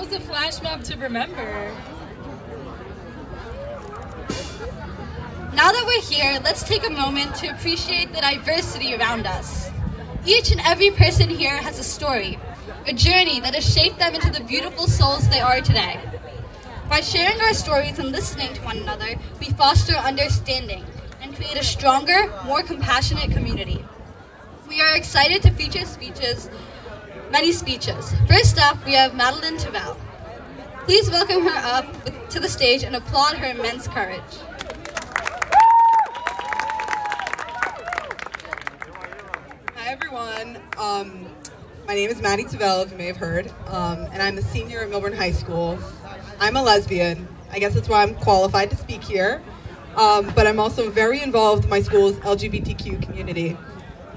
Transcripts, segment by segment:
was a flash mob to remember. Now that we're here, let's take a moment to appreciate the diversity around us. Each and every person here has a story, a journey that has shaped them into the beautiful souls they are today. By sharing our stories and listening to one another, we foster understanding and create a stronger, more compassionate community. We are excited to feature many speeches. First up, we have Tavel. Please welcome her up to the stage and applaud her immense courage. Hi everyone, my name is Maddy Tavel, if you may have heard, and I'm a senior at Milburn High School. I'm a lesbian. I guess that's why I'm qualified to speak here, but I'm also very involved in my school's LGBTQ community.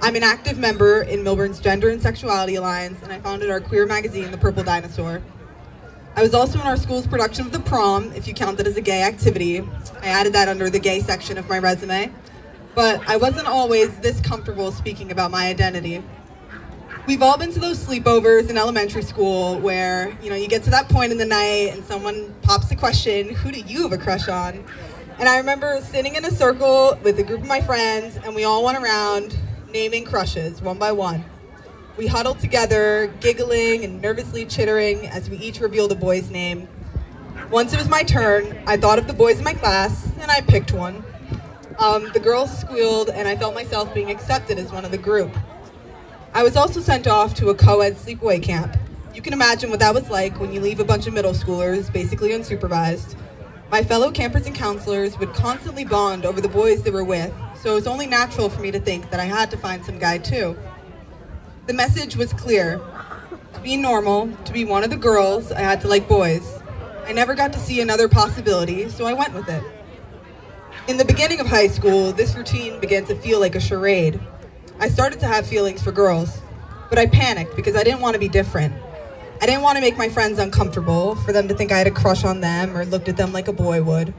I'm an active member in Milburn's Gender and Sexuality Alliance, and I founded our queer magazine, The Purple Dinosaur. I was also in our school's production of The Prom, if you count that as a gay activity. I added that under the gay section of my resume, but I wasn't always this comfortable speaking about my identity. We've all been to those sleepovers in elementary school where, you get to that point in the night and someone pops the question, who do you have a crush on? And I remember sitting in a circle with a group of my friends, and we all went around naming crushes one by one. We huddled together, giggling and nervously chittering as we each revealed a boy's name. Once it was my turn, I thought of the boys in my class, and I picked one. The girls squealed, and I felt myself being accepted as one of the group. I was also sent off to a co-ed sleepaway camp. You can imagine what that was like when you leave a bunch of middle schoolers, basically unsupervised. My fellow campers and counselors would constantly bond over the boys they were with, so it was only natural for me to think that I had to find some guy too. The message was clear. To be normal, to be one of the girls, I had to like boys. I never got to see another possibility, so I went with it. In the beginning of high school, this routine began to feel like a charade. I started to have feelings for girls, but I panicked because I didn't want to be different. I didn't want to make my friends uncomfortable, for them to think I had a crush on them or looked at them like a boy would.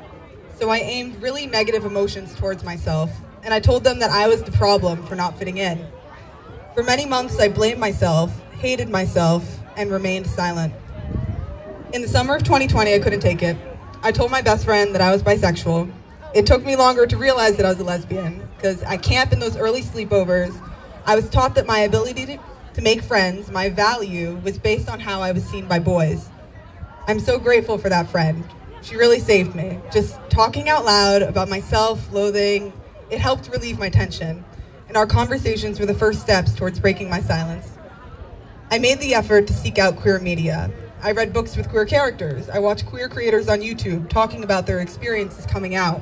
So I aimed really negative emotions towards myself, and I told them that I was the problem for not fitting in. For many months, I blamed myself, hated myself, and remained silent. In the summer of 2020, I couldn't take it. I told my best friend that I was bisexual. It took me longer to realize that I was a lesbian, because at camp in those early sleepovers, I was taught that my ability to make friends, my value, was based on how I was seen by boys. I'm so grateful for that friend. She really saved me. Just talking out loud about my self-loathing, it helped relieve my tension, and our conversations were the first steps towards breaking my silence. I made the effort to seek out queer media. I read books with queer characters. I watched queer creators on YouTube talking about their experiences coming out.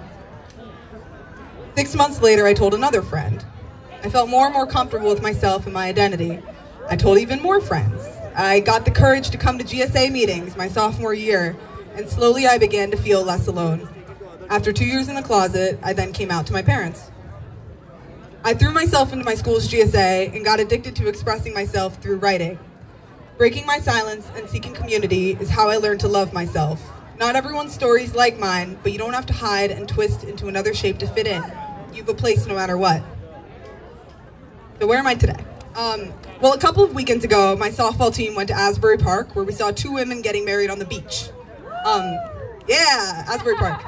6 months later, I told another friend. I felt more and more comfortable with myself and my identity. I told even more friends. I got the courage to come to GSA meetings my sophomore year, and slowly I began to feel less alone. After 2 years in the closet, I then came out to my parents. I threw myself into my school's GSA and got addicted to expressing myself through writing. Breaking my silence and seeking community is how I learned to love myself. Not everyone's story is like mine, but you don't have to hide and twist into another shape to fit in. You have a place no matter what. So where am I today? Well, a couple of weekends ago, my softball team went to Asbury Park, where we saw 2 women getting married on the beach. Yeah, Asbury Park.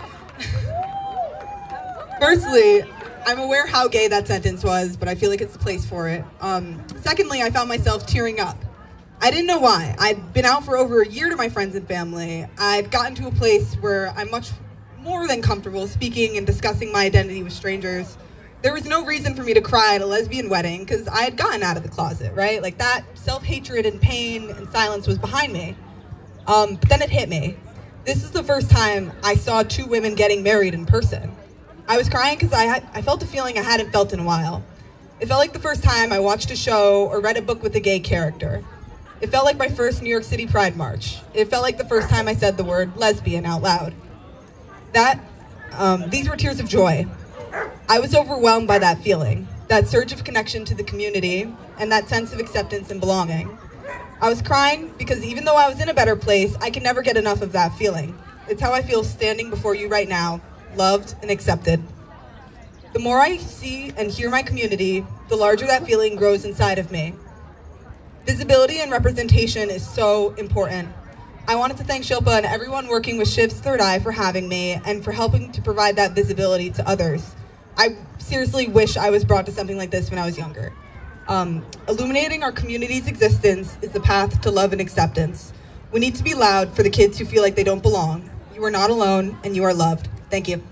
Firstly, I'm aware how gay that sentence was, but I feel like it's the place for it. Secondly, I found myself tearing up. I didn't know why. I'd been out for over a year to my friends and family. I'd gotten to a place where I'm much more than comfortable speaking and discussing my identity with strangers. There was no reason for me to cry at a lesbian wedding because I had gotten out of the closet, right? Like that self-hatred and pain and silence was behind me. But then it hit me. This is the first time I saw 2 women getting married in person. I was crying because I felt a feeling I hadn't felt in a while. It felt like the first time I watched a show or read a book with a gay character. It felt like my first New York City Pride March. It felt like the first time I said the word lesbian out loud. These were tears of joy. I was overwhelmed by that feeling, that surge of connection to the community, and that sense of acceptance and belonging. I was crying because even though I was in a better place, I can never get enough of that feeling. It's how I feel standing before you right now, loved and accepted. The more I see and hear my community, the larger that feeling grows inside of me. Visibility and representation is so important. I wanted to thank Shilpa and everyone working with Shiv's Third Eye for having me and for helping to provide that visibility to others. I seriously wish I was brought to something like this when I was younger. Illuminating our community's existence is the path to love and acceptance. We need to be loud for the kids who feel like they don't belong. You are not alone, and you are loved. Thank you.